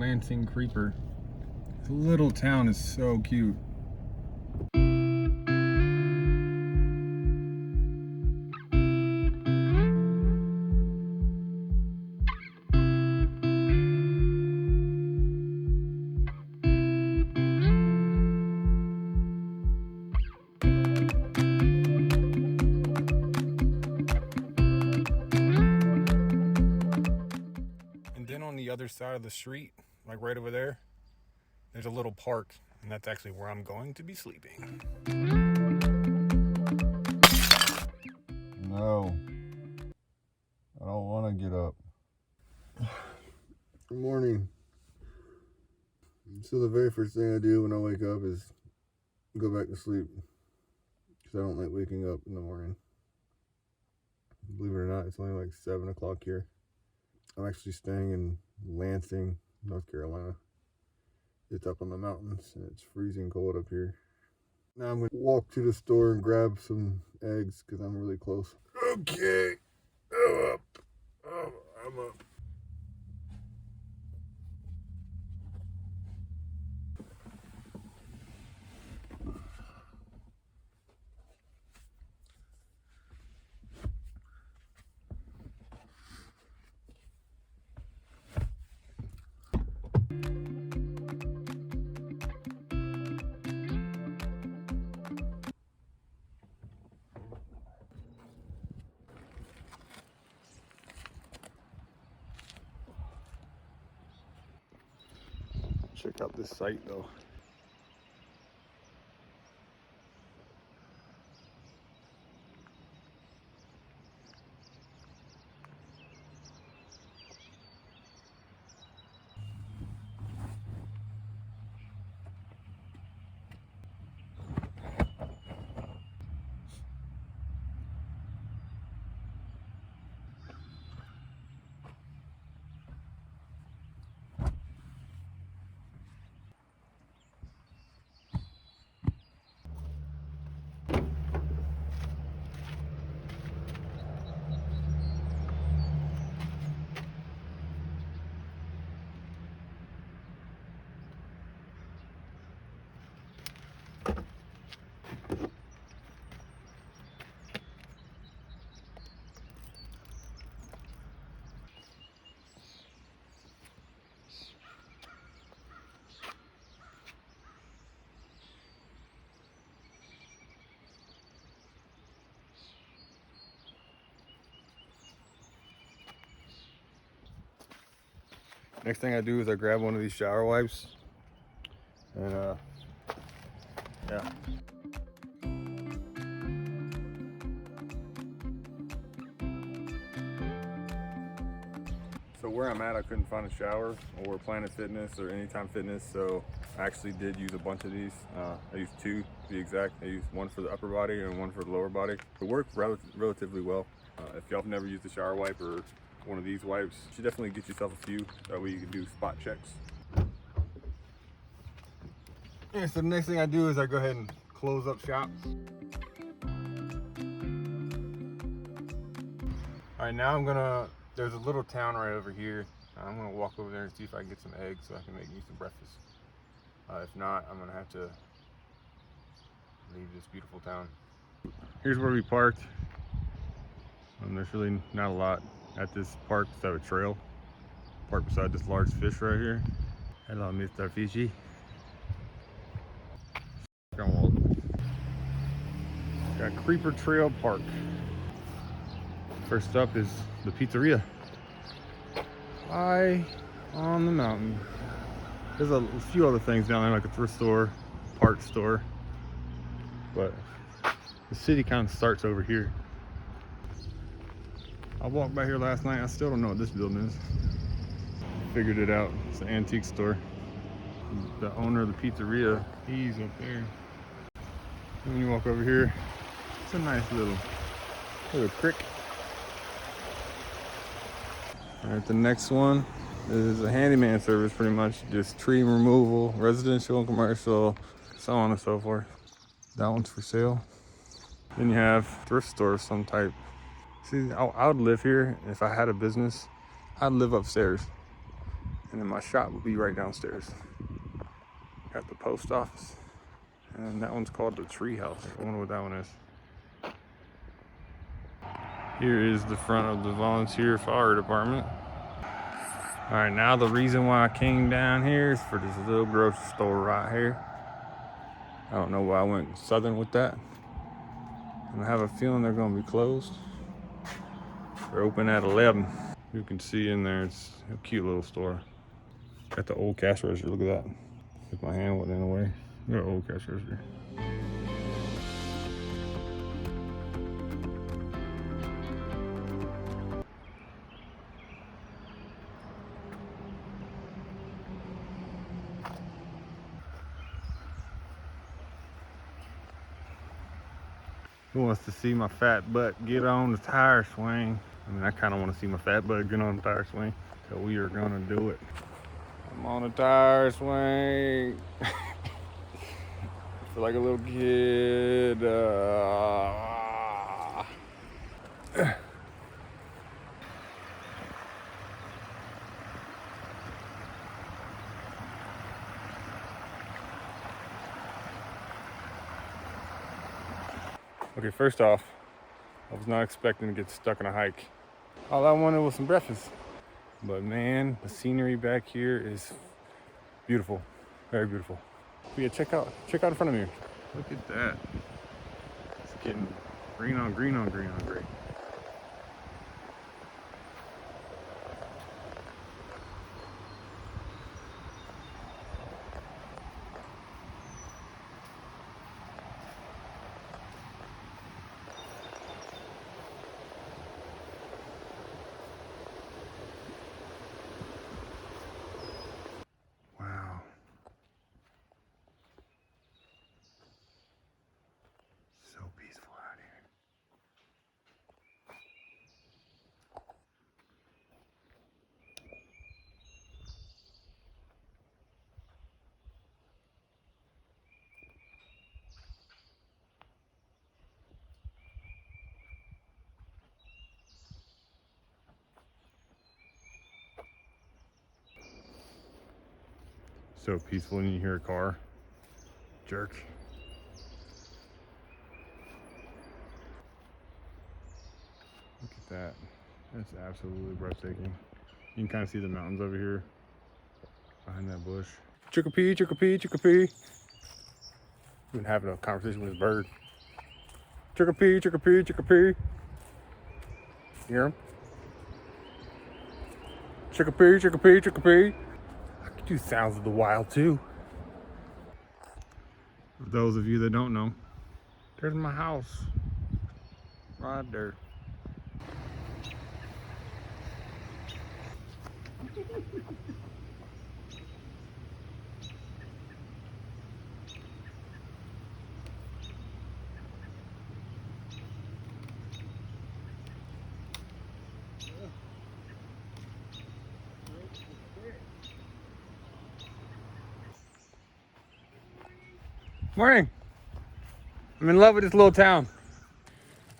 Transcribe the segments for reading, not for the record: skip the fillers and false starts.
Lansing creeper. This little town is so cute. On the other side of the street, like right over there, there's a little park, and that's actually where I'm going to be sleeping. No, I don't want to get up. Good morning. So the very first thing I do when I wake up is go back to sleep, because I don't like waking up in the morning. Believe it or not, it's only like 7 o'clock here. I'm actually staying in Lansing, North Carolina. It's up on the mountains and it's freezing cold up here. Now I'm going to walk to the store and grab some eggs because I'm really close. Okay, I'm up. Oh, I'm up. Check out this site though. Next thing I do is I grab one of these shower wipes and yeah. So where I'm at, I couldn't find a shower or Planet Fitness or Anytime Fitness, so I actually did use a bunch of these. I used 2 to be exact. I used one for the upper body and one for the lower body. It worked relatively well. If y'all have never used a shower wipe or one of these wipes, you should definitely get yourself a few. That way you can do spot checks. Yeah, so the next thing I do is I go ahead and close up shop. All right, now there's a little town right over here. I'm gonna walk over there and see if I can get some eggs so I can make me some breakfast. If not, I'm gonna have to leave this beautiful town. Here's where we parked. There's really not a lot at this park. Just have a trail. Park beside this large fish right here. Hello, Mr. Fishy. Got Creeper Trail Park. First up is the pizzeria. High on the mountain. There's a few other things down there, like a thrift store, parts store. But the city kind of starts over here. I walked by here last night. I still don't know what this building is. Figured it out. It's an antique store. The owner of the pizzeria, he's up there. And when you walk over here, it's a nice little creek. All right, the next one is a handyman service, pretty much. Just tree removal, residential and commercial, so on and so forth. That one's for sale. Then you have thrift store of some type. See, I would live here if I had a business. I'd live upstairs. And then my shop will be right downstairs. Got the post office. And that one's called the Tree House. I wonder what that one is. Here is the front of the volunteer fire department. All right, now the reason why I came down here is for this little grocery store right here. I don't know why I went southern with that. And I have a feeling they're gonna be closed. They're open at 11. You can see in there, it's a cute little store. Got the old cash register, look at that. If my hand wasn't in the way. Look at the old cash register. Who wants to see my fat butt get on the tire swing? I mean, I kind of want to see my fat butt get on the tire swing. So we are gonna do it. I'm on the tire swing. I feel like a little kid. Okay, first off, I was not expecting to get stuck on a hike. All I wanted was some breakfast. But man, the scenery back here is beautiful, very beautiful. But yeah, check out in front of me. Look at that. It's getting green on green on green on green. Wow. So peaceful out here. So peaceful, and you hear a car jerk. Look at that. That's absolutely breathtaking. You can kind of see the mountains over here behind that bush. Chicopee, Chicopee, Chicopee. Been having a conversation with this bird. Chicopee, Chicopee, Chicopee. You hear him? Chicopee, Chicopee, Chicopee. I can do sounds of the wild too. For those of you that don't know, there's my house. Right there. Morning. I'm in love with this little town.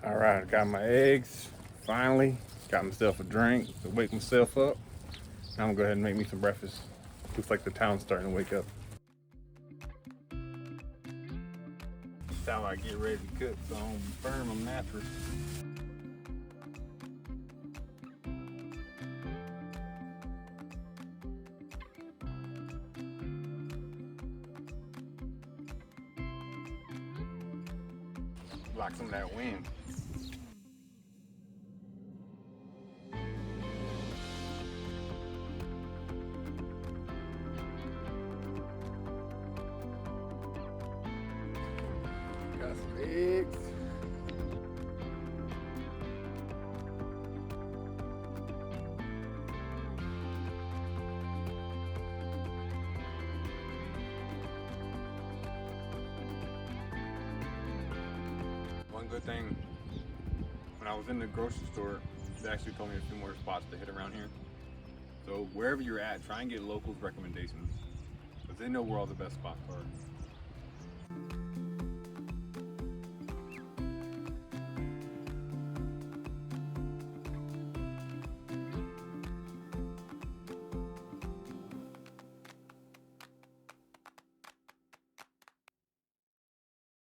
All right, I got my eggs. Finally, got myself a drink to wake myself up. Now I'm gonna go ahead and make me some breakfast. Looks like the town's starting to wake up. That's how I get ready to cook, so I'm firm on mattress. Block some of that wind. Got some eggs. One good thing, when I was in the grocery store, they actually told me a few more spots to hit around here. So wherever you're at, try and get locals' recommendations, because they know where all the best spots are.